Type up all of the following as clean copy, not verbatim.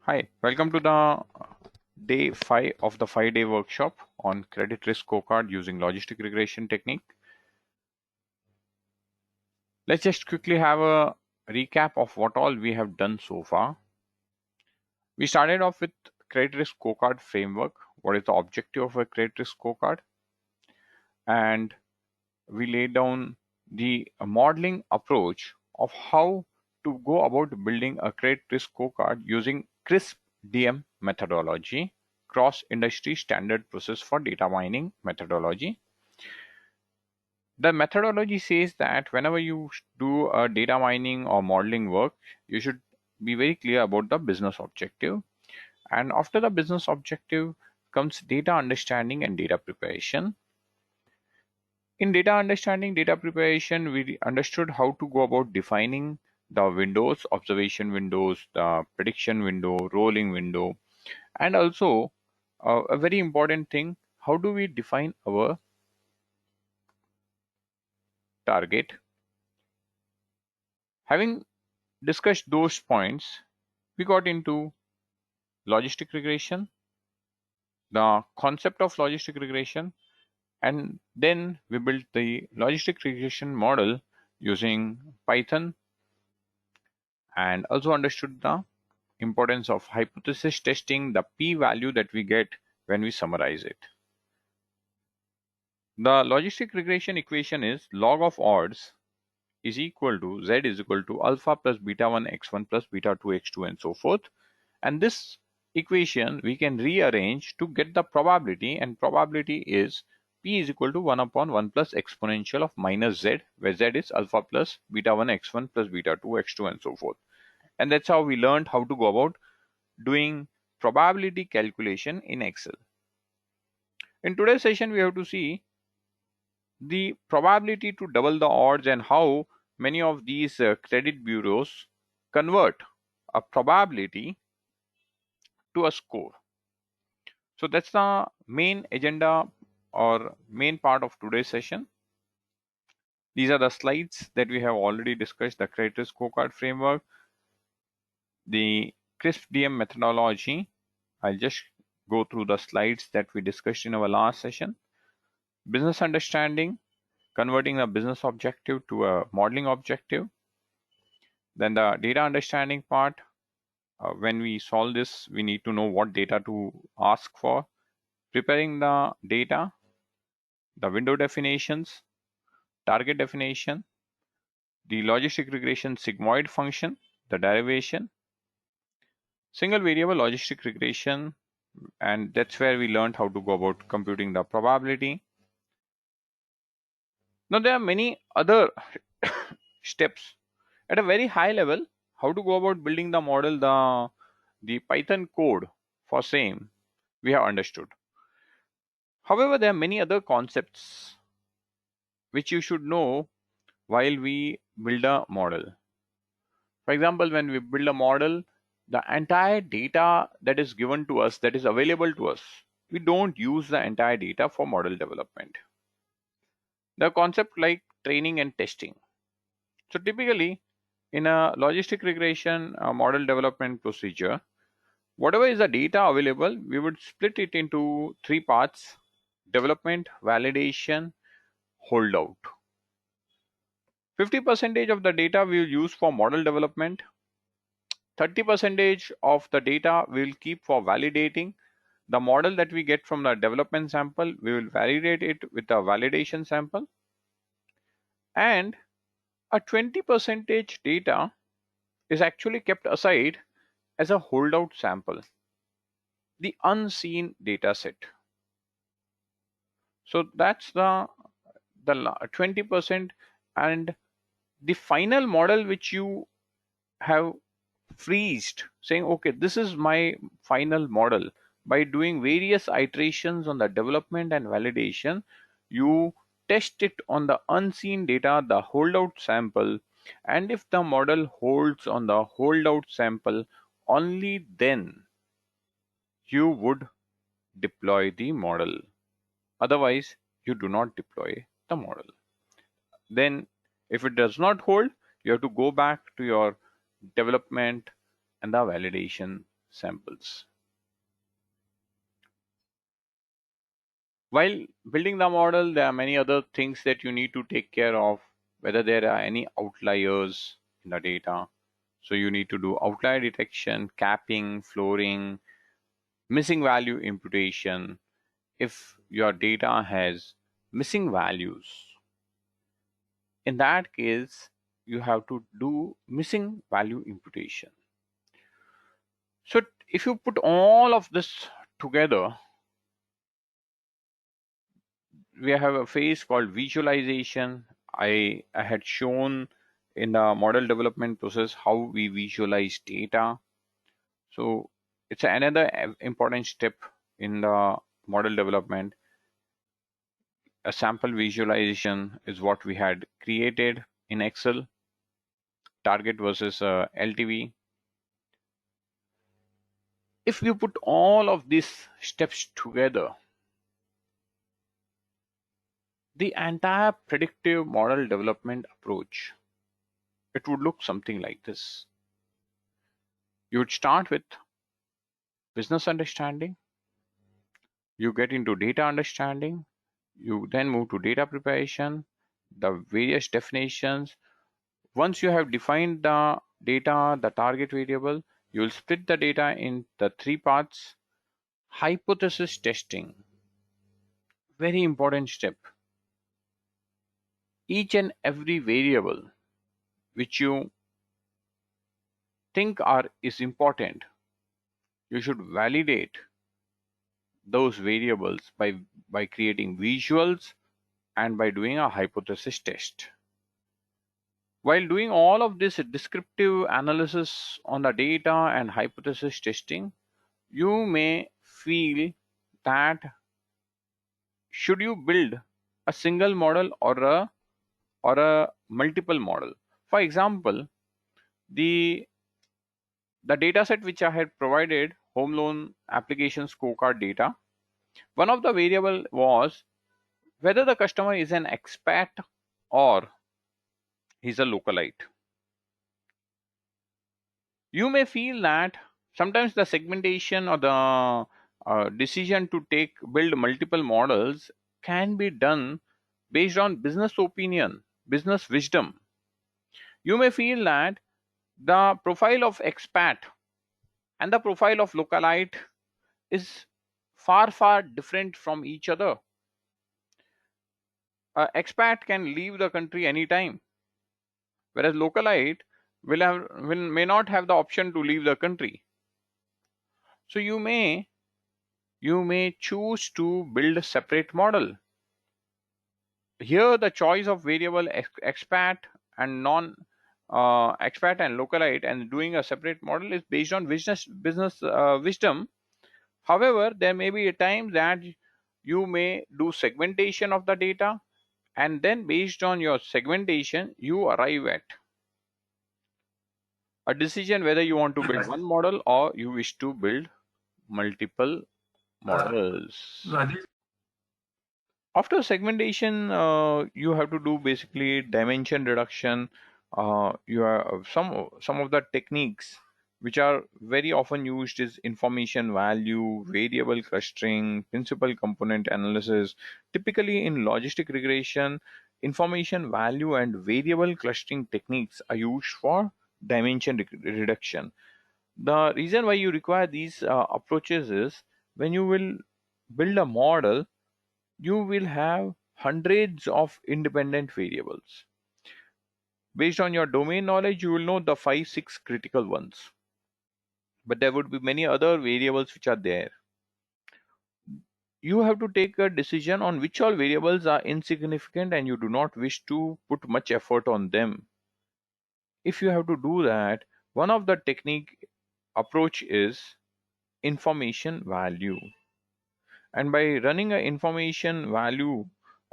Hi, welcome to the day 5 of the 5-day workshop on credit risk scorecard using logistic regression technique. Let's just quickly have a recap of what all we have done so far. We started off with credit risk scorecard framework. What is the objective of a credit risk scorecard? And we laid down the modeling approach of how to go about building a credit risk scorecard using crisp DM methodology, cross industry standard process for data mining methodology. The methodology says that whenever you do a data mining or modeling work, you should be very clear about the business objective. And after the business objective comes data understanding and data preparation. In data understanding, data preparation, we understood how to go about defining the windows, observation windows, the prediction window, rolling window, and also a very important thing, how do we define our target? Having discussed those points, we got into logistic regression, the concept of logistic regression, and then we built the logistic regression model using Python and also understood the importance of hypothesis testing, the p-value that we get when we summarize it. The logistic regression equation is log of odds is equal to z is equal to alpha plus beta 1 x1 plus beta 2 x2 and so forth. And this equation we can rearrange to get the probability, and probability is p is equal to 1 upon 1 plus exponential of minus z, where z is alpha plus beta 1 x1 plus beta 2 x2 and so forth. And that's how we learned how to go about doing probability calculation in Excel. In today's session, we have to see the probability to double the odds and how many of these credit bureaus convert a probability to a score. So that's the main agenda or main part of today's session. These are the slides that we have already discussed: the credit risk scorecard framework, the crisp DM methodology. I'll just go through the slides that we discussed in our last session. Business understanding, converting a business objective to a modeling objective. Then the data understanding part. When we solve this, we need to know what data to ask for. Preparing the data, the window definitions, target definition, the logistic regression sigmoid function, the derivation, single variable logistic regression, and that's where we learned how to go about computing the probability. Now there are many other steps at a very high level. How to go about building the model, the Python code for same we have understood. However, there are many other concepts which you should know while we build a model. For example, when we build a model, the entire data that is given to us, that is available to us, we don't use the entire data for model development. The concept like training and testing. So typically in a logistic regression model development procedure, whatever is the data available, we would split it into three parts: development, validation, holdout. 50% of the data we will use for model development. 30% of the data we will keep for validating. The model that we get from the development sample, we will validate it with a validation sample. And a 20% data is actually kept aside as a holdout sample, the unseen data set. So that's the 20%, and the final model which you have freezed, saying okay, this is my final model. By doing various iterations on the development and validation, you test it on the unseen data, the holdout sample, and if the model holds on the holdout sample, only then you would deploy the model. Otherwise, you do not deploy the model. Then if it does not hold, you have to go back to your development and the validation samples. While building the model, there are many other things that you need to take care of, whether there are any outliers in the data. So you need to do outlier detection, capping, flooring, missing value imputation. If your data has missing values, in that case, you have to do missing value imputation. So if you put all of this together, we have a phase called visualization. I had shown in the model development process how we visualize data. So it's another important step in the model development. A sample visualization is what we had created in Excel, target versus LTV. If you put all of these steps together, the entire predictive model development approach, it would look something like this. You would start with business understanding, you get into data understanding, you then move to data preparation, the various definitions. Once you have defined the data, the target variable, you will split the data in the three parts. Hypothesis testing, very important step. Each and every variable which you think is important, you should validate those variables by creating visuals and by doing a hypothesis test. While doing all of this descriptive analysis on the data and hypothesis testing, you may feel that should you build a single model or a multiple model. For example, the data set which I had provided, home loan application scorecard data, one of the variable was whether the customer is an expat or he's a localite. You may feel that sometimes the segmentation or the decision to build multiple models can be done based on business opinion, business wisdom. You may feel that the profile of expat and the profile of localite is far different from each other. Expat can leave the country anytime, whereas localite may not have the option to leave the country. So you may choose to build a separate model. Here the choice of variable expat and non expat and localite and doing a separate model is based on business wisdom. However, there may be a time that you may do segmentation of the data, and then based on your segmentation you arrive at a decision whether you want to build one model or you wish to build multiple models. After segmentation, you have to do basically dimension reduction. You have some of the techniques which are very often used is information value, variable clustering, principal component analysis. Typically in logistic regression, information value and variable clustering techniques are used for dimension reduction. The reason why you require these approaches is when you will build a model, you will have hundreds of independent variables. Based on your domain knowledge, you will know the 5-6 critical ones. But there would be many other variables which are there. You have to take a decision on which all variables are insignificant and you do not wish to put much effort on them. If you have to do that, one of the technique approach is information value. And by running an information value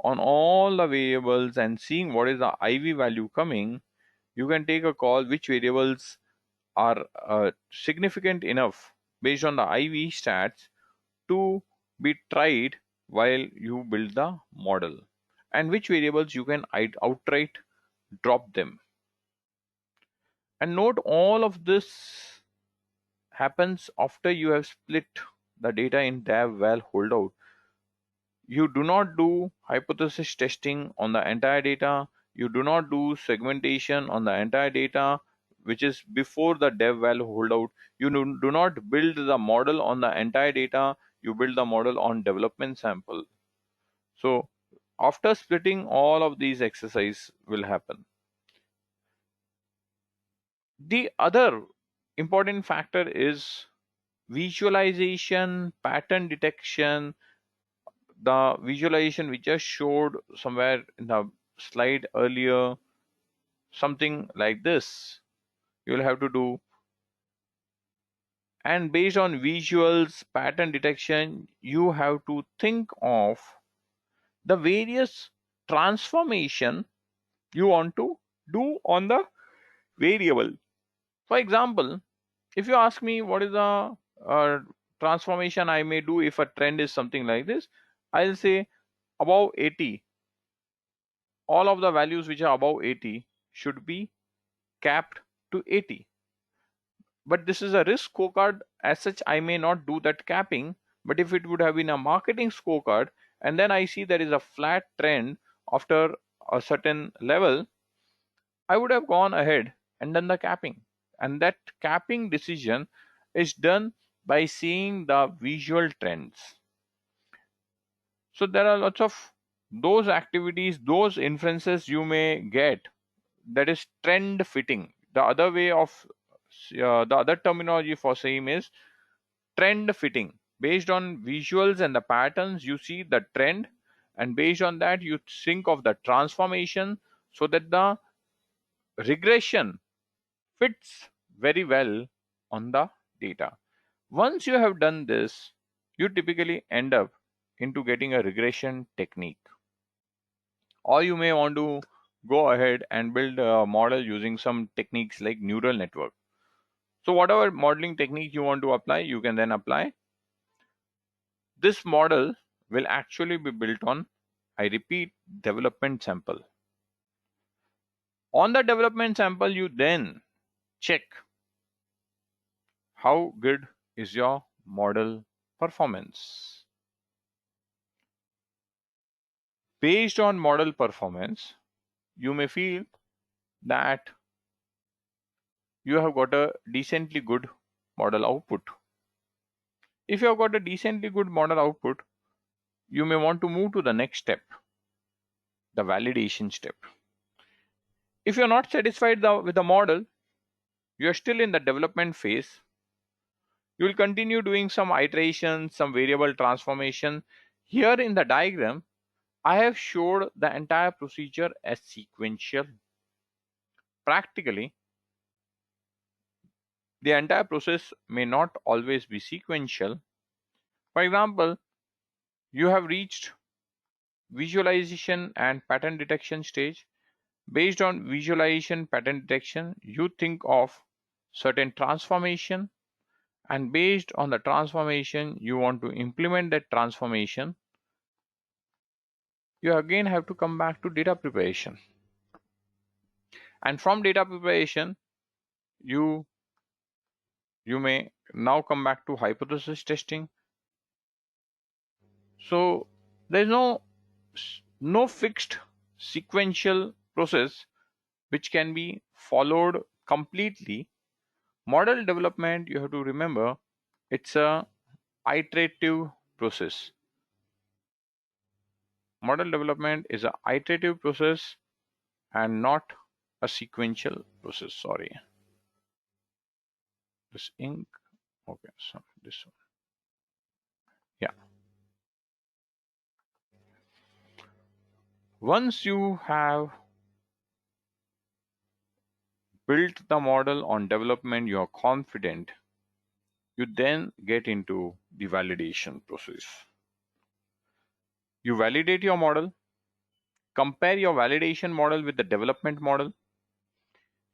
on all the variables and seeing what is the IV value coming, you can take a call which variables are significant enough based on the IV stats to be tried while you build the model, and which variables you can outright drop them. And note, all of this happens after you have split the data in dev, val, holdout. You do not do hypothesis testing on the entire data. You do not do segmentation on the entire data, which is before the dev, val, holdout. You do not build the model on the entire data. You build the model on development sample. So after splitting, all of these exercise will happen. The other important factor is visualization, pattern detection. The visualization we just showed somewhere in the slide earlier, something like this you'll have to do. And based on visuals, pattern detection, you have to think of the various transformation you want to do on the variable. For example, if you ask me what is the transformation I may do if a trend is something like this, I'll say above 80. All of the values which are above 80 should be capped to 80. But this is a risk scorecard. As such, I may not do that capping. But if it would have been a marketing scorecard, and then I see there is a flat trend after a certain level, I would have gone ahead and done the capping. And that capping decision is done by seeing the visual trends. So there are lots of those activities, those inferences you may get, that is trend fitting. The other way of the other terminology for same is trend fitting. Based on visuals and the patterns, you see the trend, and based on that, you think of the transformation so that the regression fits very well on the data. Once you have done this, you typically end up into getting a regression technique. Or you may want to go ahead and build a model using some techniques like neural network. So whatever modeling technique you want to apply, you can then apply. This model will actually be built on, I repeat, development sample. On the development sample, you then check how good is your model performance. Based on model performance, you may feel that you have got a decently good model output. If you have got a decently good model output, you may want to move to the next step, the validation step. If you're not satisfied with the model, you're still in the development phase. You will continue doing some iterations, some variable transformation. Here in the diagram, I have showed the entire procedure as sequential. Practically, the entire process may not always be sequential. For example, you have reached visualization and pattern detection stage. Based on visualization pattern detection, you think of certain transformation, and based on the transformation, you want to implement that transformation. You again have to come back to data preparation. And from data preparation, you may now come back to hypothesis testing. So there is no fixed sequential process which can be followed completely. Model development, you have to remember, it's a iterative process. Model development is a iterative process and not a sequential process. Sorry, this ink. Okay, so this one. Yeah. Once you have built the model on development, you are confident, you then get into the validation process. You validate your model, compare your validation model with the development model.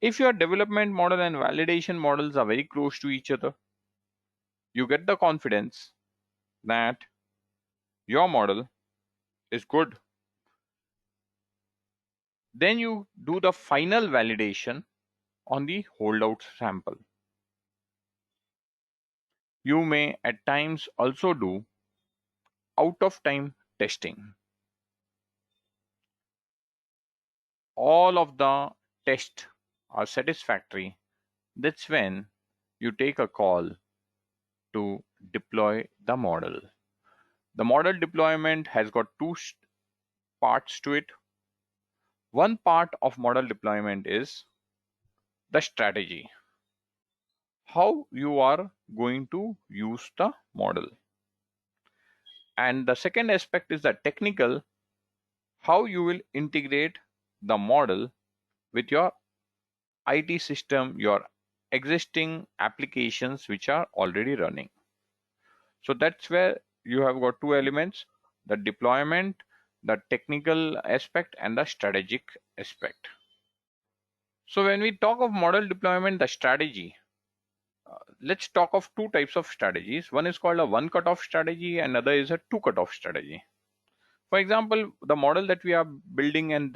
If your development model and validation models are very close to each other, you get the confidence that your model is good. Then you do the final validation on the holdout sample. You may at times also do out of time testing. All of the tests are satisfactory. That's when you take a call to deploy the model. The model deployment has got two parts to it. One part of model deployment is the strategy, how you are going to use the model. And the second aspect is the technical, how you will integrate the model with your IT system, your existing applications which are already running. So that's where you have got two elements, the deployment, the technical aspect, and the strategic aspect. So when we talk of model deployment, the strategy, let's talk of two types of strategies. One is called a one cutoff strategy, and another is a two cutoff strategy. For example, the model that we are building and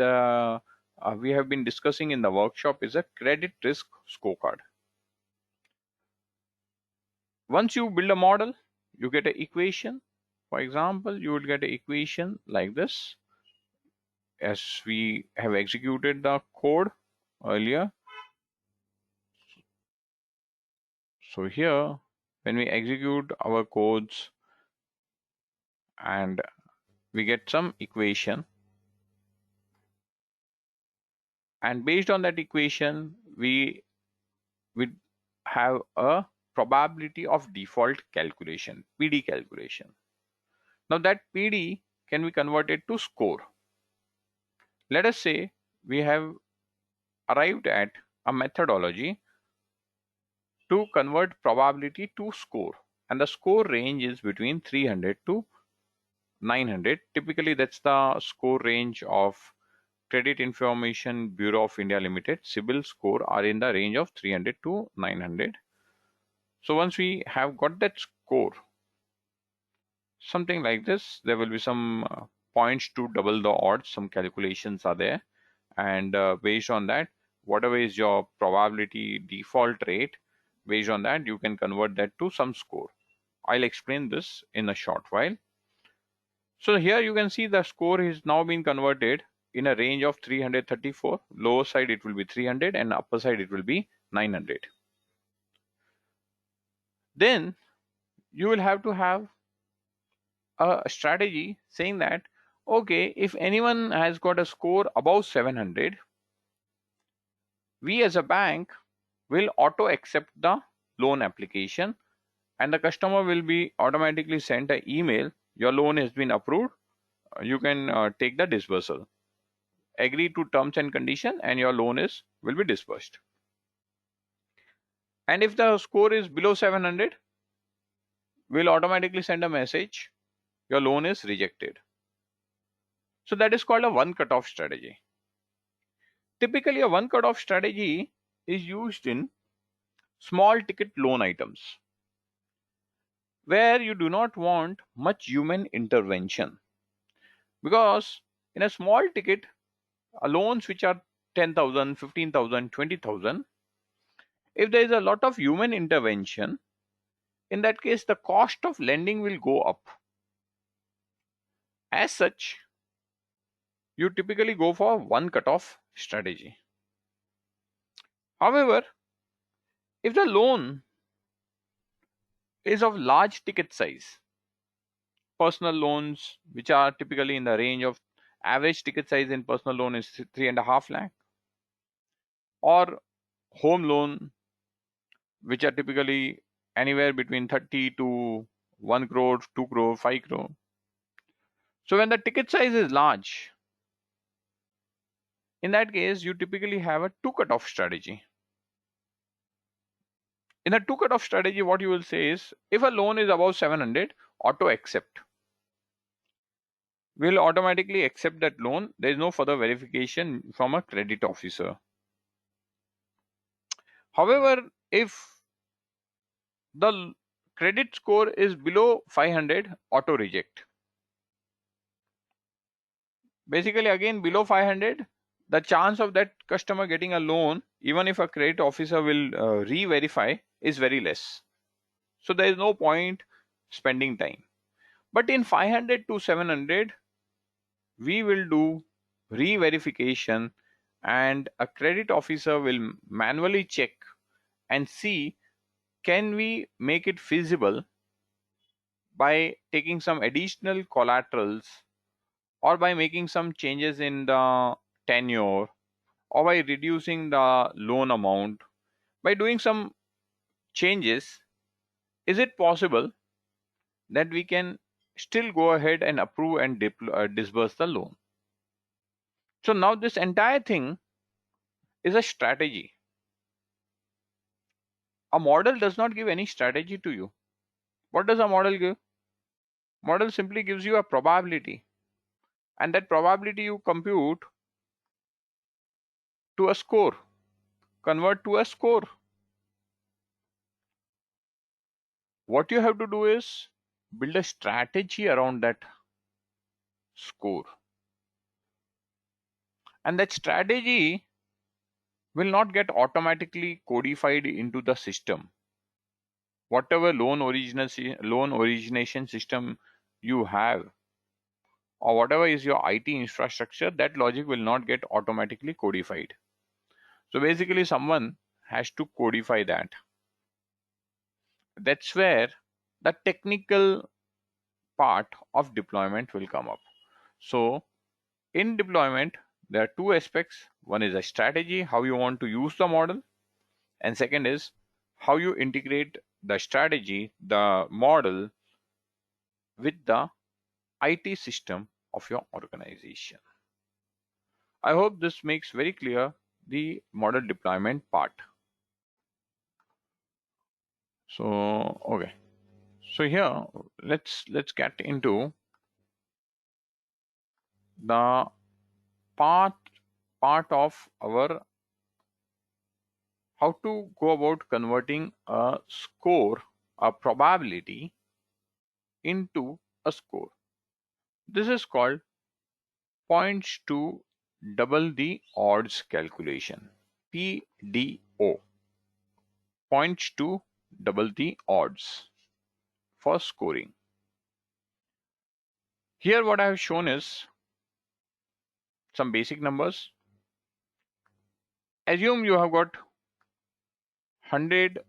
we have been discussing in the workshop is a credit risk scorecard. Once you build a model, you get an equation. For example, you will get an equation like this, as we have executed the code earlier. So here, when we execute our codes and we get some equation, and based on that equation, we have a probability of default calculation, PD calculation. Now that PD can be converted to score. Let us say we have arrived at a methodology to convert probability to score, and the score range is between 300 to 900. Typically that's the score range of Credit Information Bureau of India Limited. CIBIL score are in the range of 300 to 900. So once we have got that score, something like this, there will be some points to double the odds, some calculations are there, and based on that, whatever is your probability default rate, based on that you can convert that to some score. I'll explain this in a short while. So here you can see the score is now being converted in a range of 334. Lower side it will be 300 and upper side it will be 900. Then you will have to have a strategy saying that, okay, if anyone has got a score above 700, we as a bank will auto accept the loan application, and the customer will be automatically sent an email, your loan has been approved, you can take the dispersal, agree to terms and condition, and your loan will be disbursed. And if the score is below 700, we'll automatically send a message, your loan is rejected. So that is called a one cutoff strategy. Typically a one cutoff strategy is used in small ticket loan items where you do not want much human intervention, because in a small ticket loans which are 10,000, 15,000, 20,000, if there is a lot of human intervention, in that case the cost of lending will go up. As such, you typically go for one cutoff strategy. However, if the loan is of large ticket size, personal loans which are typically in the range of, average ticket size in personal loan is 3.5 lakh, or home loan which are typically anywhere between 30 to 1 crore, 2 crore, 5 crore. So when the ticket size is large, in that case you typically have a two cutoff strategy. In a two cutoff strategy, what you will say is, if a loan is above 700, auto accept, will automatically accept that loan. There is no further verification from a credit officer. However, if the credit score is below 500, auto reject. Basically, again, below 500, the chance of that customer getting a loan, even if a credit officer will re-verify, is very less. So there is no point spending time. But in 500 to 700, we will do re-verification, and a credit officer will manually check and see, can we make it feasible by taking some additional collaterals, or by making some changes in the tenure, or by reducing the loan amount. By doing some changes, is it possible that we can still go ahead and approve and disburse the loan? So now this entire thing is a strategy. A model does not give any strategy to you. What does a model give? Model simply gives you a probability, and that probability you compute to a score, convert to a score. What you have to do is build a strategy around that score, and that strategy will not get automatically codified into the system. Whatever loan origination system you have, or whatever is your IT infrastructure, that logic will not get automatically codified. So basically someone has to codify that. That's where the technical part of deployment will come up. So in deployment, there are two aspects. One is a strategy, how you want to use the model, and second is how you integrate the strategy, the model, with the IT system of your organization. I hope this makes very clear the model deployment part. So okay, so here let's get into the part of our how to go about converting a score, a probability, into a score. This is called points to double the odds calculation, PDO, points to double the odds for scoring. Here what I have shown is some basic numbers. Assume you have got 100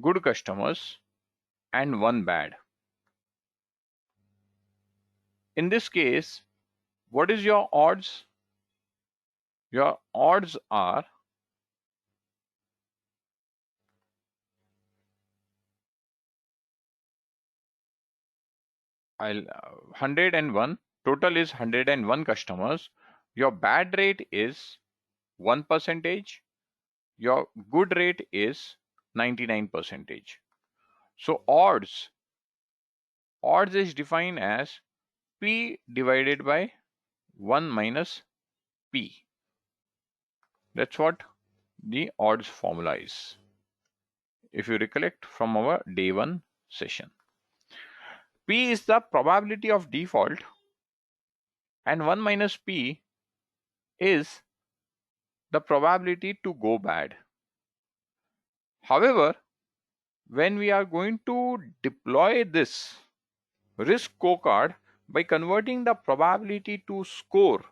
good customers and one bad. In this case, what is your odds? Your odds are 101. Total is 101 customers. Your bad rate is 1%. Your good rate is 99%. So odds is defined as P divided by 1 minus P. That's what the odds formula is, if you recollect from our day 1 session. P is the probability of default, and 1 minus P is the probability to go bad. However, when we are going to deploy this risk scorecard by converting the probability to score,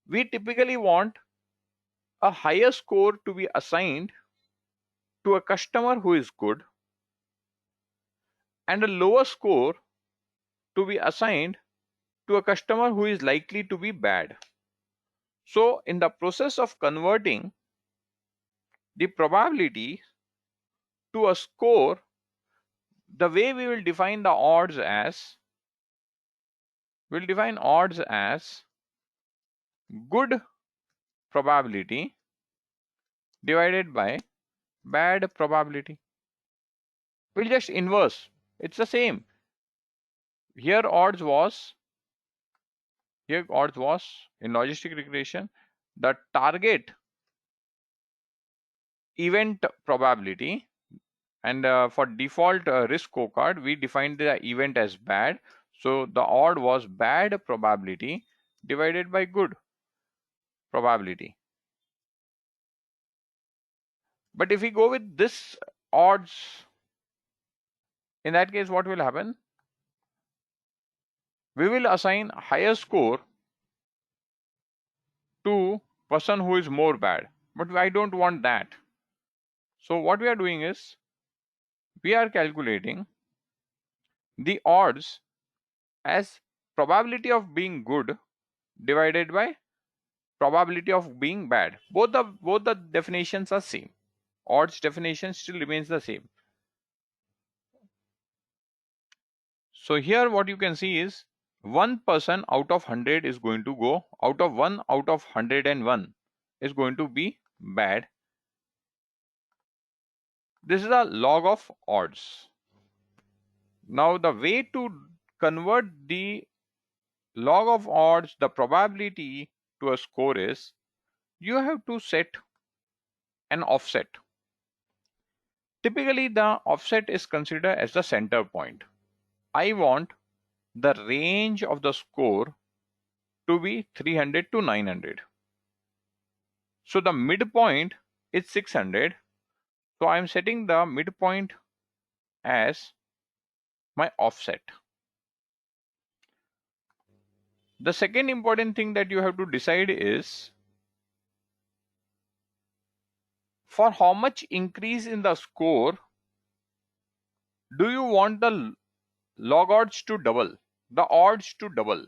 we typically want a higher score to be assigned to a customer who is good, and a lower score to be assigned to a customer who is likely to be bad. So in the process of converting the probability to a score, the way we will define the odds as, we'll define odds as good probability divided by bad probability. We'll just inverse. It's the same. Here odds was in logistic regression, the target event probability, and for default risk scorecard we defined the event as bad, so the odd was bad probability divided by good probability. But if we go with this odds In that case, what will happen? We will assign higher score to person who is more bad, but I don't want that. So what we are doing is we are calculating the odds as probability of being good divided by probability of being bad. Both the definitions are same. Odds definition still remains the same. So here what you can see is one person out of 100 is going to go, out of 1 out of 101 is going to be bad. This is a log of odds. Now the way to convert the log of odds, the probability, to a score is you have to set an offset. Typically the offset is considered as the center point. I want the range of the score to be 300 to 900. So the midpoint is 600. So I am setting the midpoint as my offset. The second important thing that you have to decide is for how much increase in the score do you want the log odds to double, the odds to double.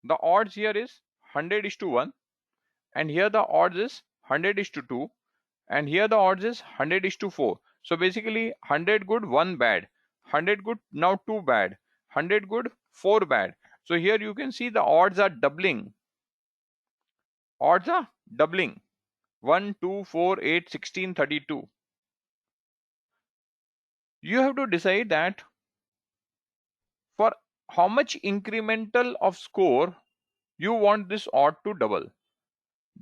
The odds here is 100 is to 1, and here the odds is 100 is to 2, and here the odds is 100 is to 4. So basically 100 good, 1 bad, 100 good, now 2 bad, 100 good, 4 bad. So here you can see the odds are doubling. Odds are doubling. 1, 2, 4, 8, 16, 32. You have to decide that for how much incremental of score you want this odd to double.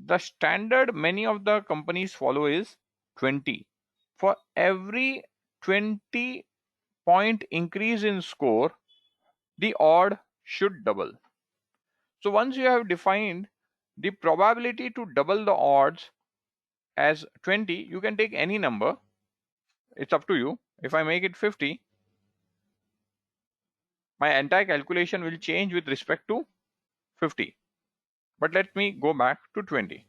The standard many of the companies follow is 20. For every 20 point increase in score, the odd should double. So once you have defined the probability to double the odds as 20, you can take any number. It's up to you. If I make it 50, my entire calculation will change with respect to 50. But let me go back to 20.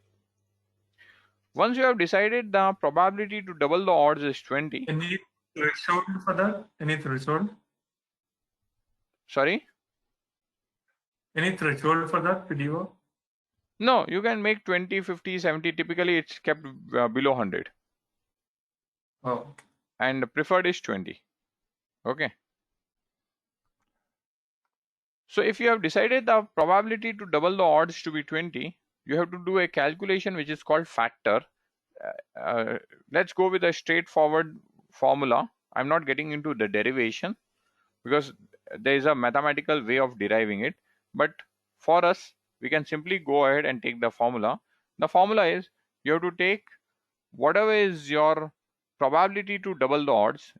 Once you have decided the probability to double the odds is 20. Any threshold for that? Any threshold? Sorry? Any threshold for that video? No, you can make 20, 50, 70. Typically, it's kept below 100. Oh. And preferred is 20. Okay. So if you have decided the probability to double the odds to be 20, you have to do a calculation which is called factor. Let's go with a straightforward formula. I'm not getting into the derivation because there is a mathematical way of deriving it. But for us, we can simply go ahead and take the formula. The formula is you have to take whatever is your probability to double the odds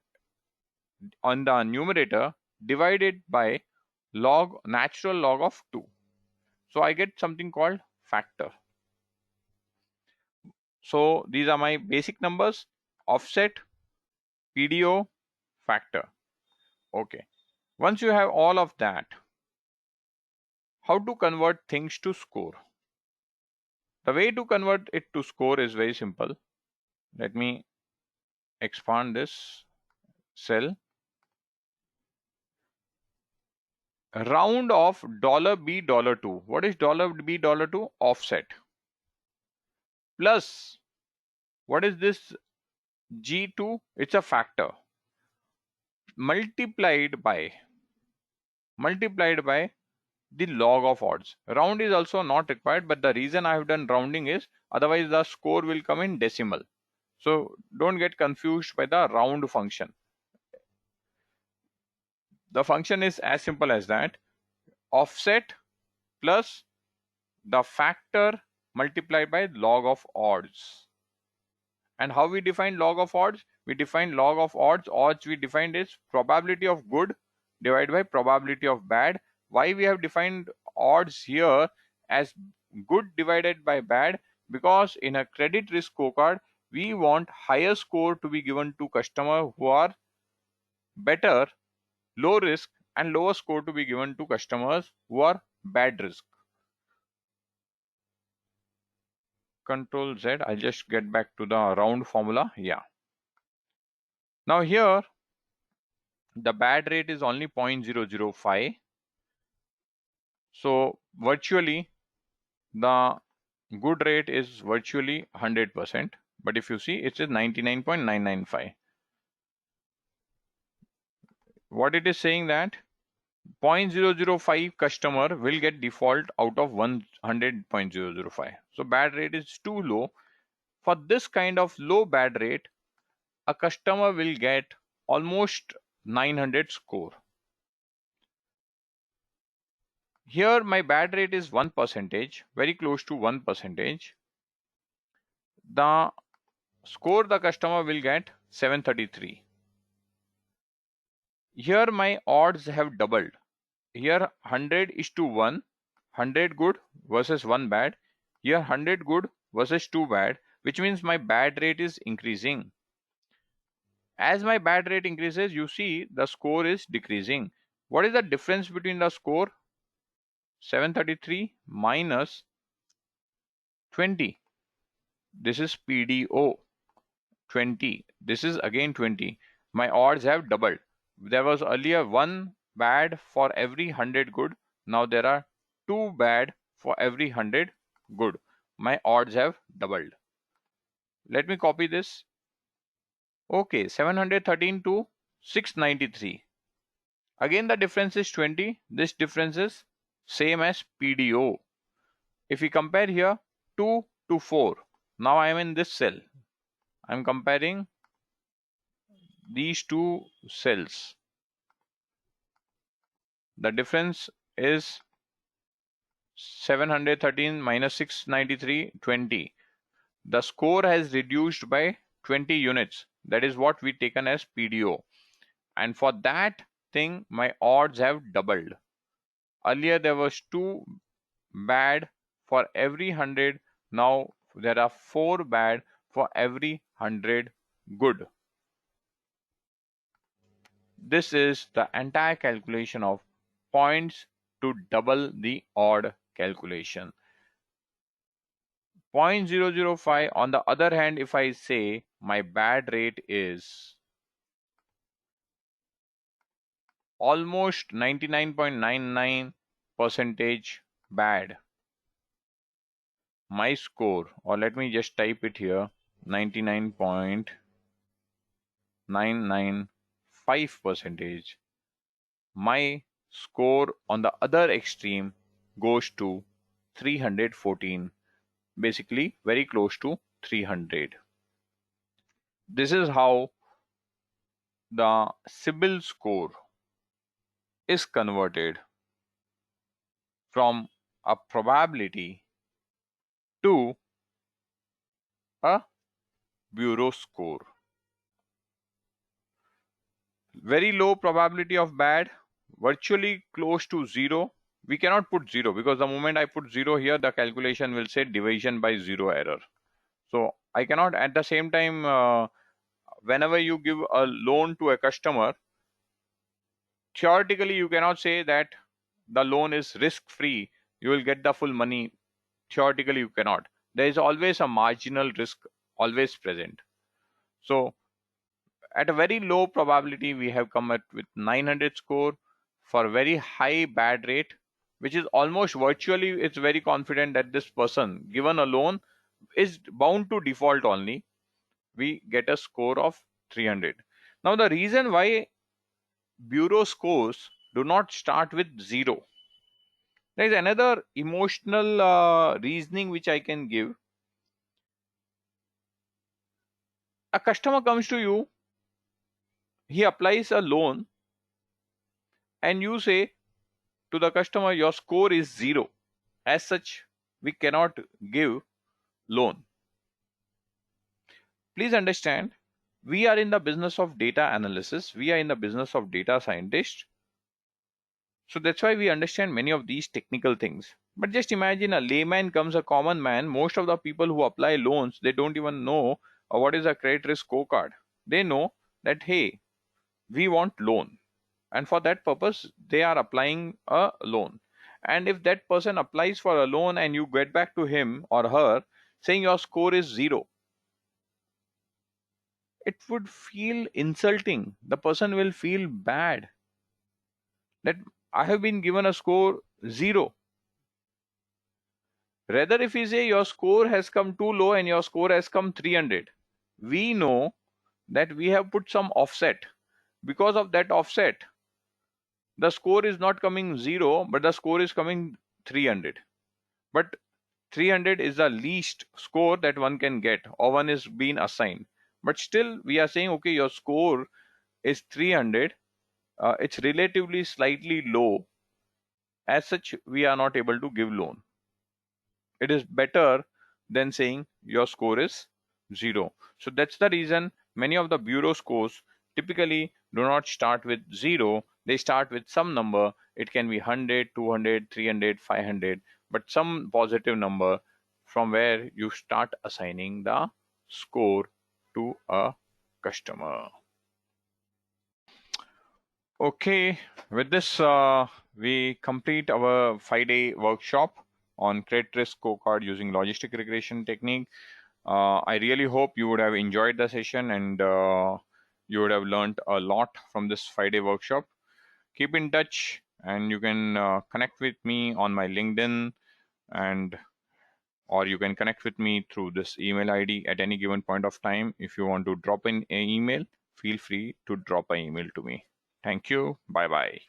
on the numerator divided by natural log of 2. So I get something called factor. So these are my basic numbers: offset, PDO, factor. Okay. Once you have all of that, how to convert things to score? The way to convert it to score is very simple. Let me expand this cell. Round of $B $2. What is $B $2? Offset. Plus, what is this G2? It's a factor. Multiplied by the log of odds. Round is also not required, but the reason I have done rounding is otherwise the score will come in decimal. So don't get confused by the round function. The function is as simple as that. Offset plus the factor multiplied by log of odds. And how we define log of odds? We define log of odds. Odds we defined is probability of good divided by probability of bad. Why we have defined odds here as good divided by bad? Because in a credit risk scorecard, we want higher score to be given to customer who are better, low risk and lower score to be given to customers who are bad risk. Control Z, I'll just get back to the round formula. Yeah. Now here, the bad rate is only 0.005. So virtually the good rate is virtually 100%. But if you see, it is 99.995. What it is saying that 0.005 customer will get default out of 100.005. So bad rate is too low. For this kind of low bad rate, a customer will get almost 900 score. Here my bad rate is 1%, very close to 1%. The score the customer will get 733. Here my odds have doubled. Here 100 is to 1, 100 good versus 1 bad. Here 100 good versus 2 bad, which means my bad rate is increasing. As my bad rate increases, you see the score is decreasing. What is the difference between the score? 733 minus 20. This is PDO. 20. This is again 20. My odds have doubled. There was earlier 1 bad for every 100 good. Now there are 2 bad for every 100 good. My odds have doubled. Let me copy this. Okay, 713 to 693. Again the difference is 20. This difference is same as PDO. If we compare here 2 to 4. Now I am in this cell. I am comparing these two cells. The difference is 713 minus 693, 20. The score has reduced by 20 units. That is what we taken as PDO. And for that thing, my odds have doubled. Earlier there was 2 bad for every 100. Now there are 4 bad for every 100 good. This is the entire calculation of points to double the odd calculation. 0.005. On the other hand, if I say my bad rate is almost 99.99% bad, my score, or let me just type it here, 99.995%, my score on the other extreme goes to 314, basically very close to 300. This is how the CIBIL score is converted from a probability to a bureau score. Very low probability of bad, virtually close to 0. We cannot put 0 because the moment I put 0 here, the calculation will say division by 0 error. So I cannot at the same time, whenever you give a loan to a customer, theoretically you cannot say that the loan is risk free, you will get the full money. Theoretically you cannot. There is always a marginal risk always present. So at a very low probability we have come up with 900 score. For very high bad rate, which is almost virtually, it's very confident that this person given a loan is bound to default only, we get a score of 300. Now the reason why bureau scores do not start with 0, there is another emotional reasoning which I can give. A customer comes to you, he applies a loan, and you say to the customer, your score is 0. As such, we cannot give loan. Please understand, we are in the business of data analysis. We are in the business of data scientists. So that's why we understand many of these technical things. But just imagine a layman comes, a common man. Most of the people who apply loans, they don't even know what is a credit risk scorecard. They know that, hey, we want loan, and for that purpose they are applying a loan. And if that person applies for a loan and you get back to him or her saying your score is 0, it would feel insulting. The person will feel bad that I have been given a score 0. Rather, if we say your score has come too low and your score has come 300, we know that we have put some offset. Because of that offset, the score is not coming 0, but the score is coming 300. But 300 is the least score that one can get, or one is being assigned. But still, we are saying, okay, your score is 300. It's relatively slightly low. As such, we are not able to give loan. It is better than saying your score is 0. So that's the reason many of the bureau scores typically do not start with 0. They start with some number. It can be 100, 200, 300, 500, but some positive number from where you start assigning the score to a customer. Okay, with this, we complete our 5-day workshop on credit risk scorecard using logistic regression technique. I really hope you would have enjoyed the session and you would have learned a lot from this 5-day workshop. Keep in touch, and you can connect with me on my LinkedIn, and or you can connect with me through this email ID at any given point of time. If you want to drop in an email, feel free to drop an email to me. Thank you. Bye bye.